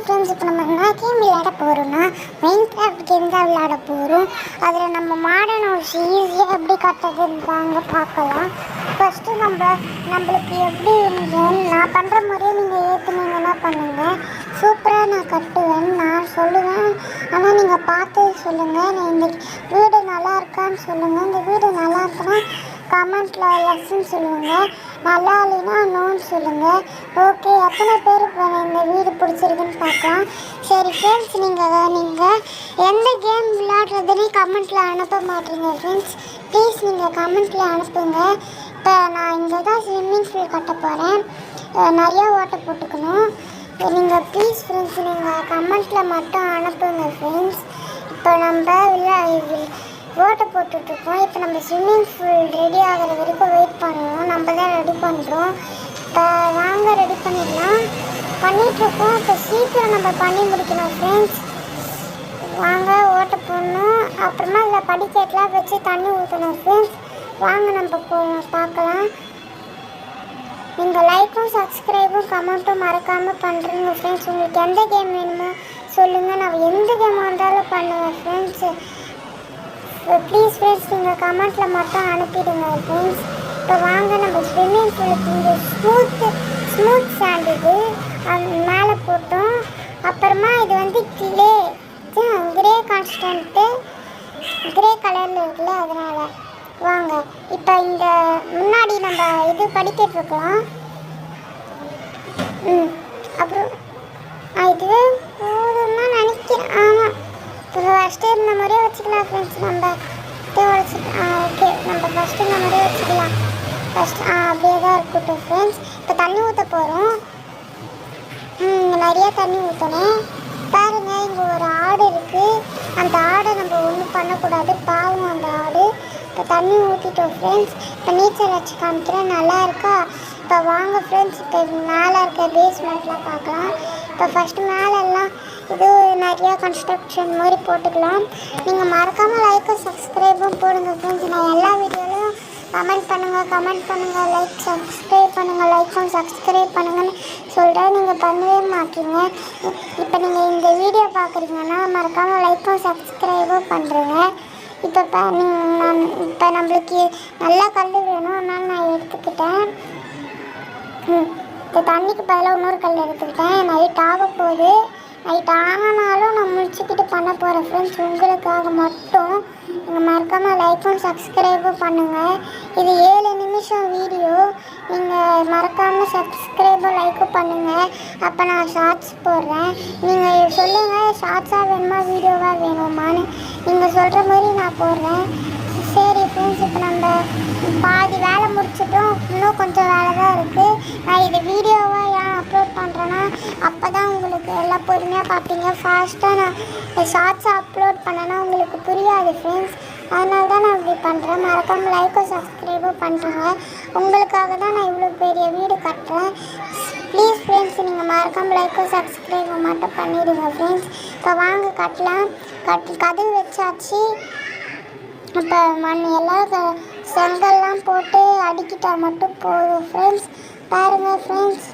Friends, இப்போ நம்ம என்ன கேம் விளையாட போகிறோம்னா மைன்கிராஃப்ட் கேம் தான் விளையாட போகிறோம். அதில் நம்ம மாடர்ன் ஹவுஸ் ஈஸியாக எப்படி கட்டுறதுன்னு பார்க்கலாம். ஃபஸ்ட்டு நம்மளுக்கு எப்படி நான் பண்ணுற முறையை நீங்கள் ஏற்றுனீங்கன்னா பண்ணுங்கள். சூப்பராக நான் கட்டுவேன், நான் சொல்லுவேன். ஆனால் நீங்கள் பார்த்து சொல்லுங்கள். நான் இந்த வீடு நல்லா இருக்கான்னு சொல்லுங்கள். இந்த வீடு நல்லா இருக்குன்னா கமெண்ட்டில் லெஸ்ன்னு சொல்லுங்கள். நல்லா இல்லைன்னா நோன்னு சொல்லுங்கள். ஓகே, எத்தனை பேர் இப்போ இந்த வீடு பிடிச்சிருக்குன்னு பார்க்கலாம். சரி ஃப்ரெண்ட்ஸ், நீங்கள் எந்த கேம் விளையாடுறதுன்னு கமெண்ட்டில் அனுப்ப மாட்டீங்க ஃப்ரெண்ட்ஸ். ப்ளீஸ் நீங்கள் கமெண்ட்டில் அனுப்புங்க. இப்போ நான் இங்கே தான் ஸ்விம்மிங் பூல் கட்ட போகிறேன். நிறையா ஓட்டை போட்டுக்கணும். நீங்கள் ப்ளீஸ் ஃப்ரெண்ட்ஸ் நீங்கள் கமெண்ட்டில் மட்டும் அனுப்புங்க ஃப்ரெண்ட்ஸ். இப்போ நம்ம ஓட்டை போட்டுட்ருக்கோம். இப்போ நம்ம ஸ்விம்மிங் பூல் ரெடி ஆகிற வரைக்கும் வெயிட் பண்ணுவோம். நம்ம தான் ரெடி பண்ணுறோம். இப்போ வாங்க ரெடி பண்ணிடலாம். பண்ணிகிட்ருக்கோம். இப்போ சீக்கிரம் நம்ம பண்ணி முடிக்கணும் ஃப்ரெண்ட்ஸ். வாங்க ஓட்டை போடணும். அப்புறமா இதில் படிக்கட்டெலாம் வச்சு தண்ணி ஊற்றணும் ஃப்ரெண்ட்ஸ். வாங்க நம்ம பார்க்கலாம். நீங்கள் லைக்கும் சப்ஸ்கிரைபும் கமெண்ட்டும் மறக்காமல் பண்ணுறீங்க ஃப்ரெண்ட்ஸ். உங்களுக்கு எந்த கேம் வேணுமோ சொல்லுங்கள், நான் எந்த கேமாக இருந்தாலும் பண்ணுவேன் ஃப்ரெண்ட்ஸ். ப்ளீஸ் ஃப்ரெண்ட்ஸ் நீங்கள் கமெண்ட்டில் மட்டும் அனுப்பிடுங்க ஃப்ரெண்ட்ஸ். இப்போ வாங்க நம்ம ஸ்விம்மிங் பூலுக்கு இங்கே ஸ்மூத் சாண்ட் இது மேலே போட்டோம். அப்புறமா இது வந்து கிரே கான்ஸ்டன்ட்டு கிரே கலரில் இருக்குல்ல, அதனால் வாங்க இப்போ இந்த முன்னாடி நம்ம இது படிக்கட்டு இருக்கலாம். அப்புறம் இதுவே போதும்னா நினைக்கிறேன். ஆமாம், இப்போ ஃபஸ்ட்டு இருந்த மாதிரியே வச்சுக்கலாம் ஃப்ரெண்ட்ஸ். நம்ம ஓகே, நம்ம ஃபஸ்ட்டு இந்த மாதிரியே வச்சுக்கலாம். அப்படியே தான் இருக்கட்டும் ஃப்ரெண்ட்ஸ். இப்போ தண்ணி ஊற்ற போகிறோம். நிறையா தண்ணி ஊற்றணும். பாருங்கள், இங்கே ஒரு ஆடு இருக்குது. அந்த ஆடை நம்ம ஒன்றும் பண்ணக்கூடாது, பாவம் அந்த ஆடு. இப்போ தண்ணி ஊற்றிட்டோம் ஃப்ரெண்ட்ஸ். இப்போ நீச்சல் வச்சு காமிக்கிறேன், நல்லா இருக்கா? இப்போ வாங்க ஃப்ரெண்ட்ஸ், இப்போ மேலே இருக்க பேஸ்மெண்ட்லாம் பார்க்கலாம். இப்போ ஃபஸ்ட்டு மேலெல்லாம் இது நிறையா கன்ஸ்ட்ரக்ஷன் மாதிரி போட்டுக்கலாம். நீங்கள் மறக்காமல் லைக்கும் சப்ஸ்கிரைபும் போடுங்க ஃப்ரெண்ட்ஸ். நான் எல்லா வீடியோலையும் கமெண்ட் பண்ணுங்கள், லைக் சப்ஸ்கிரைப் பண்ணுங்கள், லைக்கும் சப்ஸ்கிரைப் பண்ணுங்கன்னு சொல்கிறேன். நீங்கள் பண்ணவே மாட்டீங்க. இப்போ நீங்கள் இந்த வீடியோ பார்க்குறீங்கன்னா மறக்காமல் லைக்கும் சப்ஸ்கிரைபும் பண்ணுறேங்க. இப்போ நம்மளுக்கு நல்லா கல் வேணும், அதனால் நான் எடுத்துக்கிட்டேன். இப்போ தண்ணிக்கு பதிலாக இன்னொரு கல் எடுத்துக்கிட்டேன். நைட் ஆக போகுது. நைட் ஆனாலும் நான் முடிச்சுக்கிட்டு பண்ண போகிறேன் ஃப்ரெண்ட்ஸ். உங்களுக்காக மட்டும் நீங்கள் மறக்காமல் லைக்கும் சப்ஸ்கிரைபும் பண்ணுங்கள். இது 7 நிமிஷம் வீடியோ. நீங்கள் மறக்காமல் சப்ஸ்கிரைபும் லைக்கும் பண்ணுங்கள். அப்போ நான் ஷார்ட்ஸ் போடுறேன். நீங்கள் சொல்லுங்கள், ஷார்ட்ஸாக வேணுமா வீடியோவாக வேணுமான்னு. நீங்கள் சொல்கிற மாதிரி நான் போடுறேன். சரி ஃப்ரெண்ட்ஸ், இப்போ நம்ம பாதி வேலை முடிச்சிட்டோம். இன்னும் கொஞ்சம் வேலை தான் இருக்குது. நான் இது வீடியோவாக ஏன் அப்லோட் பண்ணுறேன்னா அப்போ தான் உங்களுக்கு எல்லாம் பொறுமையாக பார்ப்பீங்க. ஃபாஸ்ட்டாக நான் ஷார்ட்ஸாக அப்லோட் பண்ணேன்னா உங்களுக்கு புரியாது ஃப்ரெண்ட்ஸ். அதனால தான் நான் இப்படி பண்ணுறேன். மறக்காமல் லைக்கும் சப்ஸ்கிரைபும் பண்ணுறேங்க. உங்களுக்காக தான் நான் இவ்வளோ பெரிய வீடு கட்டுறேன். ப்ளீஸ் ஃப்ரெண்ட்ஸ் நீங்கள் மறக்காமல் லைக்கும் சப்ஸ்கிரைபும் மட்டும் பண்ணிவிடுங்க ஃப்ரெண்ட்ஸ். இப்போ வாங்க கட்டலாம். கதவு வச்சாச்சு. இப்போ மண் எல்லாம் செங்கல்லாம் போட்டு அடிக்கிட்டால் மட்டும் போதும் ஃப்ரெண்ட்ஸ். பாருங்கள் ஃப்ரெண்ட்ஸ்,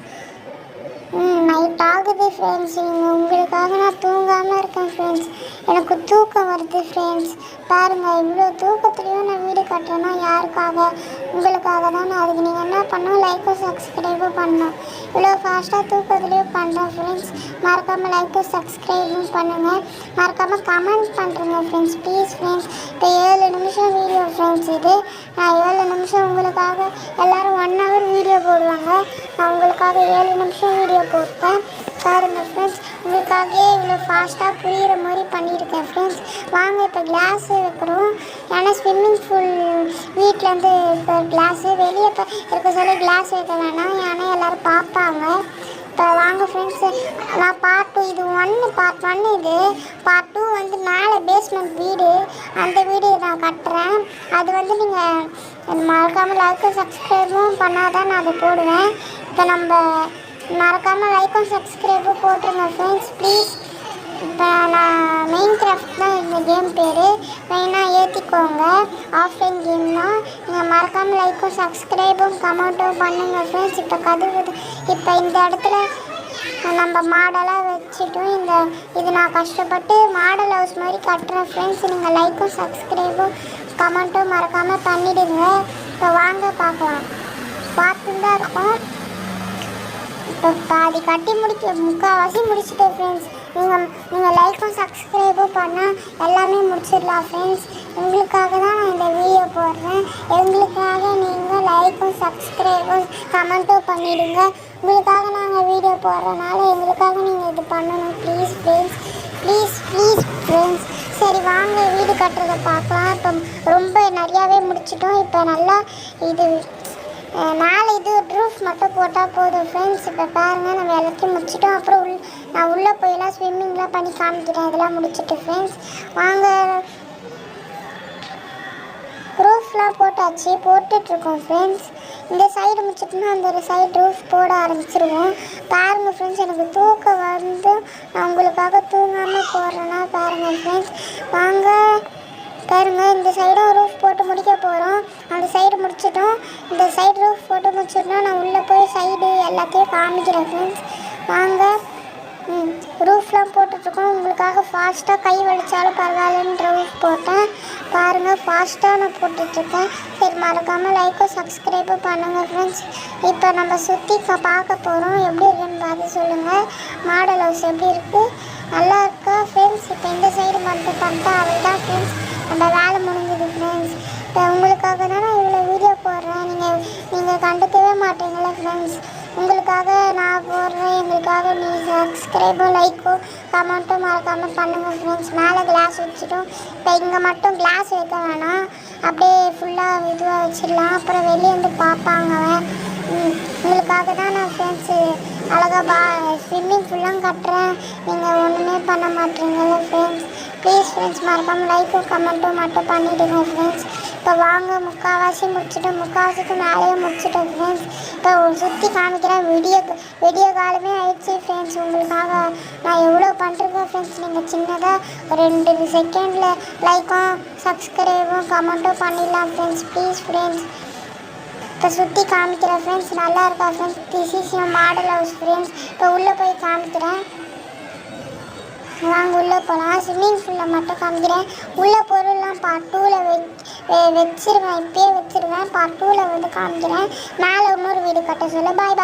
நைட் ஆகுது ஃப்ரெண்ட்ஸ். உங்களுக்காக நான் தூங்காமல் இருக்கேன் ஃப்ரெண்ட்ஸ். எனக்கு தூக்கம் வருது ஃப்ரெண்ட்ஸ். பாருங்கள், இவ்வளோ தூக்கத்துலேயும் நான் வீடு கட்டுறேன்னா யாருக்காக? உங்களுக்காக தானே. அதுக்கு நீங்கள் என்ன பண்ணணும், லைக்கும் சப்ஸ்கிரைபும் பண்ணணும். இவ்வளோ ஃபாஸ்ட்டாக தூக்கத்துலேயும் பண்ணுறேன் ஃப்ரெண்ட்ஸ். மறக்காமல் லைக்கும் சப்ஸ்கிரைபும் பண்ணுங்கள். மறக்காமல் கமெண்ட் பண்ணுறேங்க ஃப்ரெண்ட்ஸ். Please friends. இப்போ 7 நிமிஷம் வீடியோ ஃப்ரெண்ட்ஸ். இது நான் 7 நிமிஷம் உங்களுக்காக. எல்லோரும் 1 hour வீடியோ போடுவாங்க. நான் உங்களுக்காக 7 நிமிஷம் வீடியோ போட்டேன். பாருங்கள் ஃப்ரெண்ட்ஸ், உங்களுக்காக இவ்வளோ ஃபாஸ்ட்டாக புரிகிற மாதிரி பண்ணியிருக்கேன் ஃப்ரெண்ட்ஸ். வாங்க இப்போ கிளாஸு வைக்கிறோம். ஏன்னா ஸ்விம்மிங் பூல் வீட்டிலேருந்து இப்போ கிளாஸு வெளியே இப்போ இருக்க சொல்லி கிளாஸ் வைக்க வேணாம், ஏன்னா எல்லோரும் பார்ப்பாங்க. இப்போ வாங்க ஃப்ரெண்ட்ஸு, நான் பார்ட் 2 இது பார்ட் 1 இது. பார்ட் 2 வந்து மேலே பேஸ்மெண்ட் வீடு, அந்த வீடு நான் கட்டுறேன். அது வந்து நீங்கள் மறக்காமல் லைக்கும் சப்ஸ்கிரைபும் பண்ணால் தான் நான் அதை போடுவேன். இப்போ நம்ம மறக்காமல் லைக்கும் சப்ஸ்கிரைபும் போட்டுருங்க ஃப்ரெண்ட்ஸ் ப்ளீஸ். இப்போ நான் மைன்கிராஃப்ட் தான் இந்த கேம் பேர். மெயினாக ஏற்றிக்கோங்க. ஆஃப்லைன் கேம் தான். நீங்கள் மறக்காமல் லைக்கும் சப்ஸ்கிரைபும் கமெண்ட்டும் பண்ணுங்கள் ஃப்ரெண்ட்ஸ். இப்போ இந்த இடத்துல நம்ம மாடலாக வச்சு முடிச்சிட்டோம். இது நான் கஷ்டப்பட்டு மாடல் ஹவுஸ் மாதிரி கட்டுறேன் ஃப்ரெண்ட்ஸ். நீங்கள் லைக்கும் சப்ஸ்கிரைபும் கமெண்ட்டும் மறக்காமல் பண்ணிவிடுங்க. இப்போ வாங்க பார்க்கலாம். பார்த்துன்னு தான் இருக்கும். இப்போ பாதி கட்டி முக்கால்வாசி முடிச்சுட்டேன் ஃப்ரெண்ட்ஸ். நீங்கள் லைக்கும் சப்ஸ்கிரைபும் பண்ணால் எல்லாமே முடிச்சிடலாம் ஃப்ரெண்ட்ஸ். உங்களுக்காக தான் நான் இந்த வீடியோ போடுறேன். எங்களுக்காக நீங்கள் லைக்கும் சப்ஸ்கிரைபும் கமெண்ட்டும் பண்ணிவிடுங்க. உங்களுக்காக நாங்கள் வீடியோ போடுறதுனால எங்களுக்காக நீங்கள் இது பண்ணணும் please friends, please please friends. சரி வாங்க வீடு கட்டுறதை பார்க்கலாம். இப்போ ரொம்ப நிறையாவே முடிச்சிட்டோம். இப்போ நல்லா இது மேலே இது ரூஃப் மட்டும் போட்டால் போதும் ஃப்ரெண்ட்ஸ். இப்போ பாருங்கள் நம்ம எல்லாத்தையும் முடிச்சிட்டோம். அப்புறம் நான் உள்ளே போயெல்லாம் ஸ்விம்மிங்லாம் பண்ணி காமிக்கிறேன். இதெல்லாம் முடிச்சுட்டு ஃப்ரெண்ட்ஸ் வாங்க. ரூஃப்லாம் போட்டுட்ருக்கோம் ஃப்ரெண்ட்ஸ். இந்த சைடு முடிச்சிட்டோம்னா அந்த சைடு ரூஃப் போட ஆரம்பிச்சிருவோம். பாருங்கள் ஃப்ரெண்ட்ஸ், எனக்கு தூக்கம் வந்து நான் உங்களுக்காக தூங்காமல் போடுறேன்னா பாருங்கள் ஃப்ரெண்ட்ஸ். வாங்க பாருங்கள், இந்த சைடும் ரூஃப் போட்டு முடிக்க போகிறோம். அந்த சைடு முடிச்சிட்டோம். இந்த சைடு ரூஃப் போட்டு முடிச்சிட்டோம்னா நான் உள்ளே போய் சைடு எல்லாத்தையும் காமிக்கிறேன் ஃப்ரெண்ட்ஸ். வாங்க. ரூஃப்லாம் போட்டுட்ருக்கோம். உங்களுக்காக ஃபாஸ்ட்டாக கை வலிச்சாலும் பரவாயில்லன்னு ரூஃப் போட்டேன். பாருங்கள் ஃபாஸ்ட்டாக நான் போட்டுட்ருக்கேன். சரி மறக்காமல் லைக்கும் சப்ஸ்கிரைபும் பண்ணுங்கள் ஃப்ரெண்ட்ஸ். இப்போ நம்ம சுற்றி பார்க்க போகிறோம். எப்படி இருக்குன்னு பார்த்து சொல்லுங்கள். மாடல் ஹவுஸ் எப்படி இருக்குது, நல்லா இருக்கா ஃப்ரெண்ட்ஸ்? இப்போ இந்த சைடு மட்டும் பண்ணிட்டா அவள் தான் ஃப்ரெண்ட்ஸ், நம்ம வேலை முடிஞ்சுது ஃப்ரெண்ட்ஸ். இப்போ உங்களுக்காக தான் நான் இவ்வளோ வீடியோ போடுறேன். நீங்கள் கண்டுக்கவே மாட்டீங்களா ஃப்ரெண்ட்ஸ்? உங்களுக்காக நான் போடுறேன். எங்களுக்காக நீங்கள் சப்ஸ்கிரைபும் லைக்கும் கமெண்ட்டும் மறக்காமல் பண்ணுங்கள் ஃப்ரெண்ட்ஸ். மேலே கிளாஸ் வச்சுட்டோம். இப்போ இங்கே மட்டும் கிளாஸ் வைக்க வேணாம், அப்படியே ஃபுல்லாக இதுவாக வச்சிடலாம். அப்புறம் வெளியே வந்து பார்ப்பாங்க. உங்களுக்காக தான் நான் ஃப்ரெண்ட்ஸு அழகாக ஸ்விம்மிங் ஃபுல்லாக கட்டுறேன். நீங்கள் ஒன்றுமே பண்ண மாட்டீங்களா ஃப்ரெண்ட்ஸ்? ப்ளீஸ் ஃப்ரெண்ட்ஸ் மறக்காமல் லைக்கும் கமெண்ட்டும் மட்டும் பண்ணிவிடுங்க ஃப்ரெண்ட்ஸ். இப்போ வாங்க முக்கால்வாசி முடிச்சுட்டோம், முக்கால்வாசிக்கு மேலேயே முடிச்சுட்டோம் ஃப்ரெண்ட்ஸ். இப்போ சுற்றி காமிக்கிறேன். விடிய காலமே ஆயிடுச்சு ஃப்ரெண்ட்ஸ். உங்களுக்காக நான் எவ்வளோ பண்ணுறேன் ஃப்ரெண்ட்ஸ். நீங்கள் சின்னதாக 2 செகண்டில் லைக்கும் சப்ஸ்கிரைபும் கமெண்ட்டும் பண்ணிடலாம் ஃப்ரெண்ட்ஸ். Please friends. இப்போ சுற்றி காமிக்கிறேன் ஃப்ரெண்ட்ஸ். நல்லா இருக்கா friends? This is your model house friends. இப்போ உள்ளே போய் காமிக்கிறேன். வாங்க உள்ளே போகலாம். ஸ்விம்மிங் பூலில் மட்டும் காமிக்கிறேன். உள்ளே பொருள்லாம் பார்ட் 2ல் வச்சிருவேன். இப்போயே வச்சிருவேன். பார்ட் 2ல் வந்து காமிக்கிறேன். மேலே இன்னொரு வீடு கட்ட சொல்ல. பாய் பாய்.